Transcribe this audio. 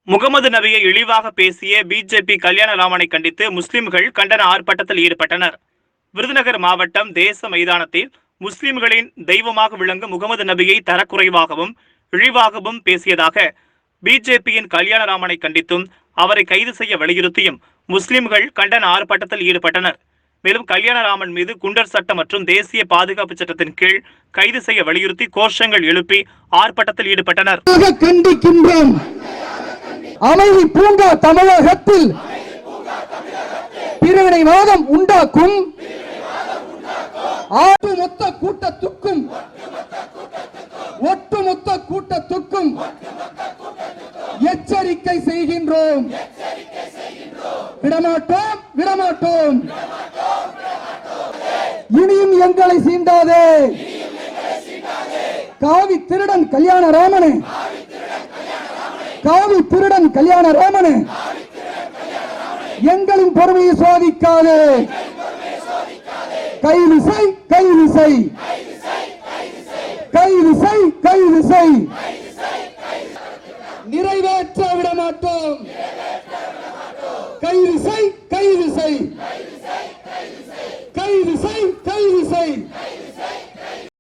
முகமது நபியை இழிவாக பேசிய பிஜேபி கல்யாணராமனை கண்டித்து முஸ்லிம்கள் கண்டன ஆர்ப்பாட்டத்தில் ஈடுபட்டனர். விருதுநகர் மாவட்டம் தேச மைதானத்தில் முஸ்லிம்களின் தெய்வமாக விளங்கும் முகமது நபியை தரக்குறைவாகவும் இழிவாகவும் பேசியதாக பிஜேபியின் கல்யாணராமனை கண்டித்தும் அவரை கைது செய்ய வலியுறுத்தியும் முஸ்லிம்கள் கண்டன ஆர்ப்பாட்டத்தில் ஈடுபட்டனர். மேலும் கல்யாணராமன் மீது குண்டர் சட்டம் மற்றும் தேசிய பாதுகாப்பு சட்டத்தின் கீழ் கைது செய்ய வலியுறுத்தி கோஷங்கள் எழுப்பி ஆர்ப்பாட்டத்தில் ஈடுபட்டனர். அமைதி பூங்கா தமிழகத்தில் பிரிவினைவாதம் உண்டாக்கும் ஒட்டுமொத்த கூட்டத்துக்கும் எச்சரிக்கை செய்கின்றோம். விடமாட்டோம். இனியும் எங்களை சீண்டாதே. காவி திருடன் கல்யாணராமனே, எங்களின் பொறுமையை சோதிக்காதே. கைது செய். நிறைவேற்ற விடமாட்டோம். கைது செய்.